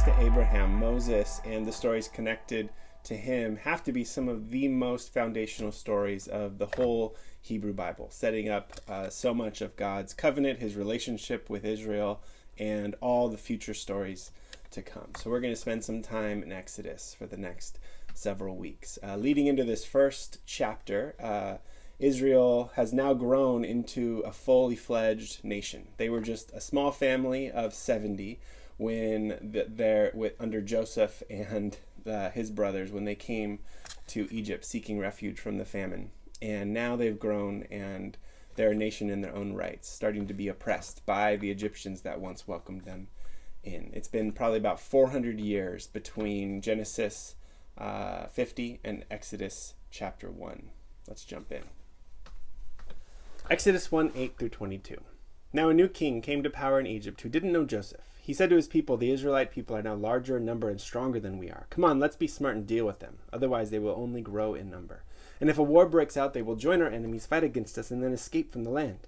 to Abraham, Moses, and the stories connected to him have to be some of the most foundational stories of the whole Hebrew Bible, setting up so much of God's covenant, his relationship with Israel, and all the future stories to come. So we're going to spend some time in Exodus for the next several weeks. Leading into this first chapter, Israel has now grown into a fully fledged nation. They were just a small family of 70 when under Joseph and his brothers when they came to Egypt seeking refuge from the famine. And now they've grown and they're a nation in their own rights, starting to be oppressed by the Egyptians that once welcomed them in. It's been probably about 400 years between Genesis 50 and Exodus chapter 1. Let's jump in. Exodus 1, 8 through 22. Now a new king came to power in Egypt who didn't know Joseph. He said to his people, "The Israelite people are now larger in number and stronger than we are. Come on, let's be smart and deal with them. Otherwise they will only grow in number. And if a war breaks out, they will join our enemies, fight against us, and then escape from the land."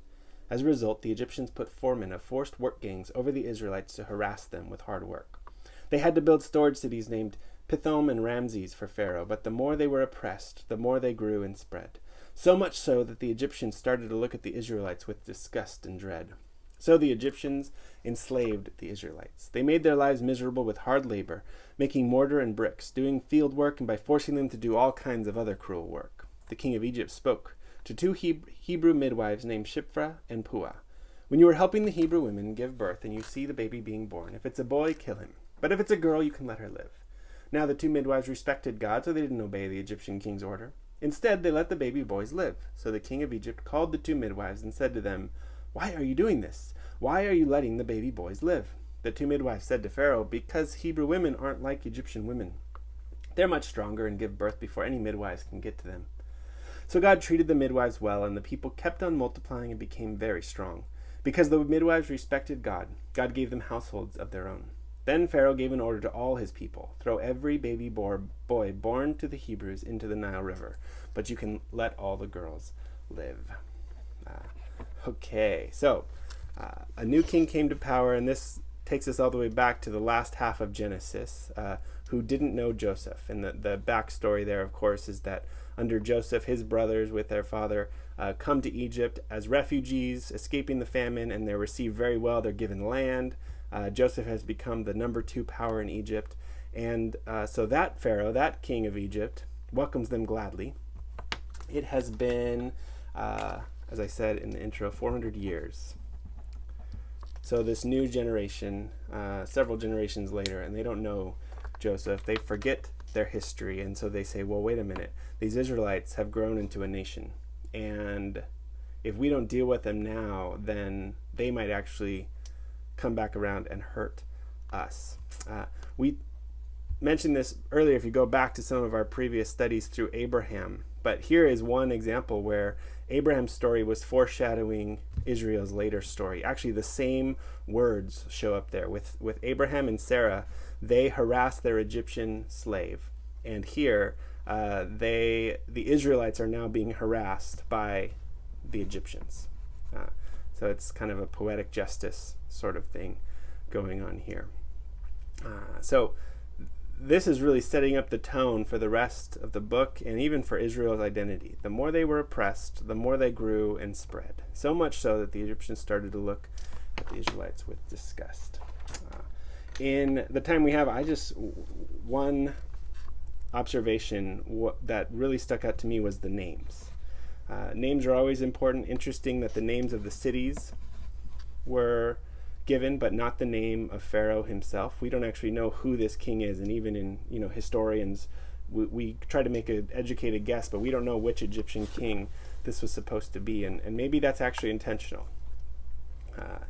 As a result, the Egyptians put foremen of forced work gangs over the Israelites to harass them with hard work. They had to build storage cities named Pithom and Ramses for Pharaoh, but the more they were oppressed, the more they grew and spread. So much so that the Egyptians started to look at the Israelites with disgust and dread. So the Egyptians enslaved the Israelites. They made their lives miserable with hard labor, making mortar and bricks, doing field work, and by forcing them to do all kinds of other cruel work. The king of Egypt spoke to two Hebrew midwives named Shiphrah and Puah. "When you are helping the Hebrew women give birth and you see the baby being born, if it's a boy, kill him. But if it's a girl, you can let her live." Now the two midwives respected God, so they didn't obey the Egyptian king's order. Instead, they let the baby boys live. So the king of Egypt called the two midwives and said to them, "Why are you doing this? Why are you letting the baby boys live?" The two midwives said to Pharaoh, "Because Hebrew women aren't like Egyptian women. They're much stronger and give birth before any midwives can get to them." So God treated the midwives well, and the people kept on multiplying and became very strong. Because the midwives respected God, God gave them households of their own. Then Pharaoh gave an order to all his people, "Throw every baby boy born to the Hebrews into the Nile River, but you can let all the girls live." A new king came to power, and this takes us all the way back to the last half of Genesis, who didn't know Joseph. And the backstory there, of course, is that under Joseph, his brothers with their father come to Egypt as refugees, escaping the famine, and they're received very well. They're given land. Joseph has become the number 2 power in Egypt. And so that Pharaoh, that king of Egypt, welcomes them gladly. It has been, as I said in the intro, 400 years. So this new generation, several generations later, and they don't know Joseph, they forget their history, and so they say, well, wait a minute, these Israelites have grown into a nation, and if we don't deal with them now, then they might actually come back around and hurt us. We mentioned this earlier if you go back to some of our previous studies through Abraham, but here is one example where Abraham's story was foreshadowing Israel's later story. Actually, the same words show up there. With Abraham and Sarah, they harassed their Egyptian slave. And here, the Israelites are now being harassed by the Egyptians. So it's kind of a poetic justice sort of thing going on here. So this is really setting up the tone for the rest of the book and even for Israel's identity. The more they were oppressed, the more they grew and spread. So much so that the Egyptians started to look at the Israelites with disgust. In the time we have, one observation that really stuck out to me was the names. Names are always important. Interesting that the names of the cities were given, but not the name of Pharaoh himself. We don't actually know who this king is, and even in historians, we try to make an educated guess, but we don't know which Egyptian king this was supposed to be, and maybe that's actually intentional.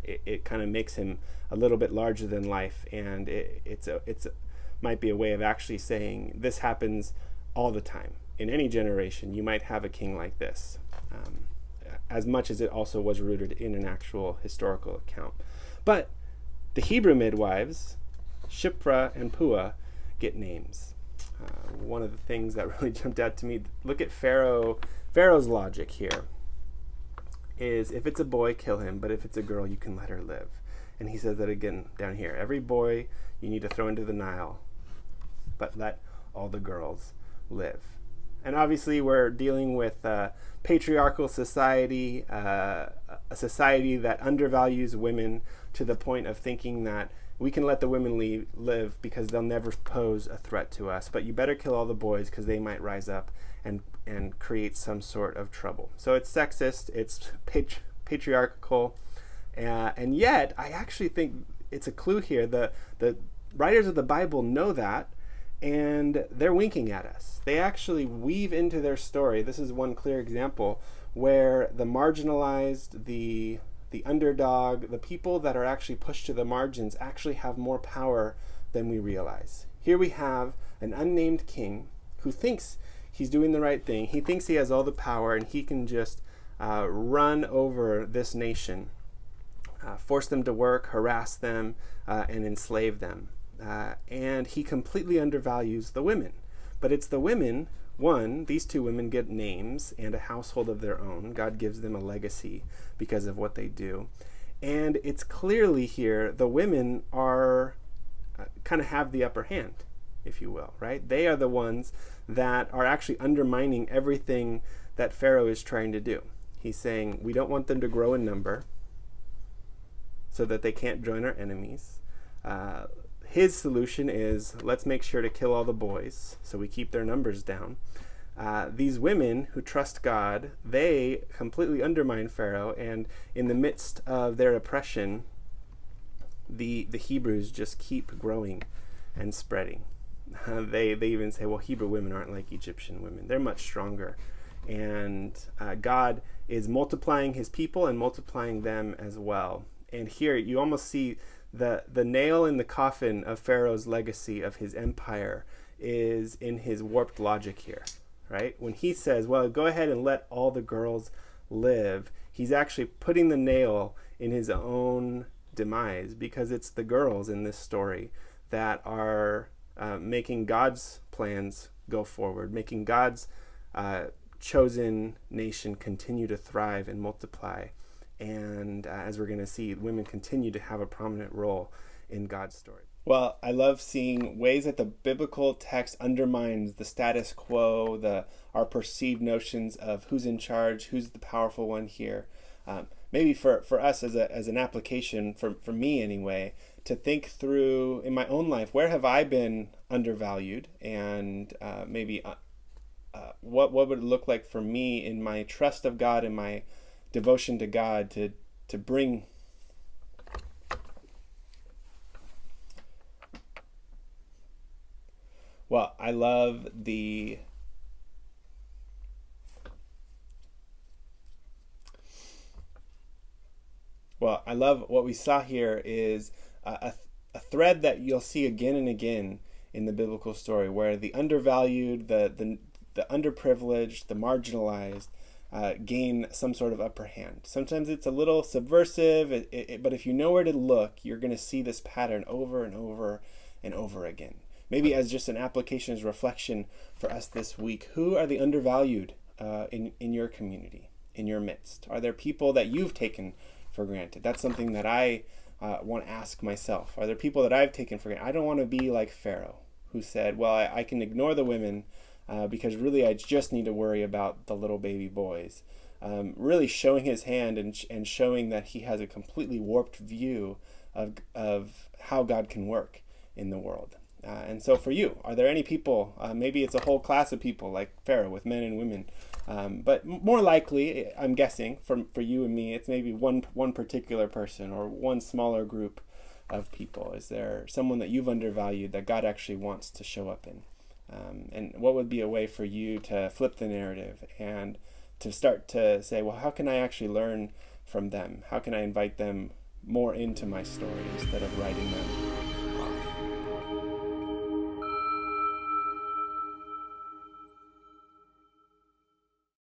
It kind of makes him a little bit larger than life, and it's might be a way of actually saying this happens all the time. In any generation, you might have a king like this, as much as it also was rooted in an actual historical account. But the Hebrew midwives, Shiphrah and Puah, get names. One of the things that really jumped out to me, look at Pharaoh's logic here, is if it's a boy, kill him, but if it's a girl, you can let her live. And he says that again down here. Every boy you need to throw into the Nile, but let all the girls live. And obviously we're dealing with a patriarchal society, a society that undervalues women to the point of thinking that we can let the women live because they'll never pose a threat to us. But you better kill all the boys because they might rise up and create some sort of trouble. So it's sexist, it's patriarchal, and yet I actually think it's a clue here. The writers of the Bible know that, and they're winking at us. They actually weave into their story. This is one clear example where the marginalized, the underdog, the people that are actually pushed to the margins actually have more power than we realize. Here we have an unnamed king who thinks he's doing the right thing. He thinks he has all the power and he can just run over this nation, force them to work, harass them, and enslave them. And he completely undervalues the women. But it's the women, these two women get names and a household of their own. God gives them a legacy because of what they do. And it's clearly here the women are kind of have the upper hand, if you will, right? They are the ones that are actually undermining everything that Pharaoh is trying to do. He's saying, we don't want them to grow in number so that they can't join our enemies. His solution is, let's make sure to kill all the boys so we keep their numbers down. These women who trust God, they completely undermine Pharaoh, and in the midst of their oppression, the Hebrews just keep growing and spreading. They even say, well, Hebrew women aren't like Egyptian women. They're much stronger. And God is multiplying his people and multiplying them as well. And here you almost see the nail in the coffin of Pharaoh's legacy of his empire is in his warped logic here, right? When he says, well, go ahead and let all the girls live, he's actually putting the nail in his own demise, because it's the girls in this story that are making God's plans go forward, making God's chosen nation continue to thrive and multiply. And as we're going to see, women continue to have a prominent role in God's story. Well, I love seeing ways that the biblical text undermines the status quo, our perceived notions of who's in charge, who's the powerful one here. Maybe for us as an application, for me anyway, to think through in my own life, where have I been undervalued, and maybe what would it look like for me in my trust of God and my devotion to God to bring I love what we saw here is a thread that you'll see again and again in the biblical story, where the undervalued, the underprivileged, the marginalized gain some sort of upper hand. Sometimes it's a little subversive, but if you know where to look, you're going to see this pattern over and over and over again. Maybe as just an application, as reflection for us this week, who are the undervalued in your community, in your midst? Are there people that you've taken for granted? That's something that I want to ask myself. Are there people that I've taken for granted? I don't want to be like Pharaoh, who said, well, I can ignore the women because really I just need to worry about the little baby boys. Really showing his hand and showing that he has a completely warped view of how God can work in the world. And so for you, are there any people, maybe it's a whole class of people like Pharaoh with men and women, but more likely, I'm guessing, for you and me, it's maybe one particular person or one smaller group of people. Is there someone that you've undervalued that God actually wants to show up in? And what would be a way for you to flip the narrative and to start to say, well, how can I actually learn from them? How can I invite them more into my story instead of writing them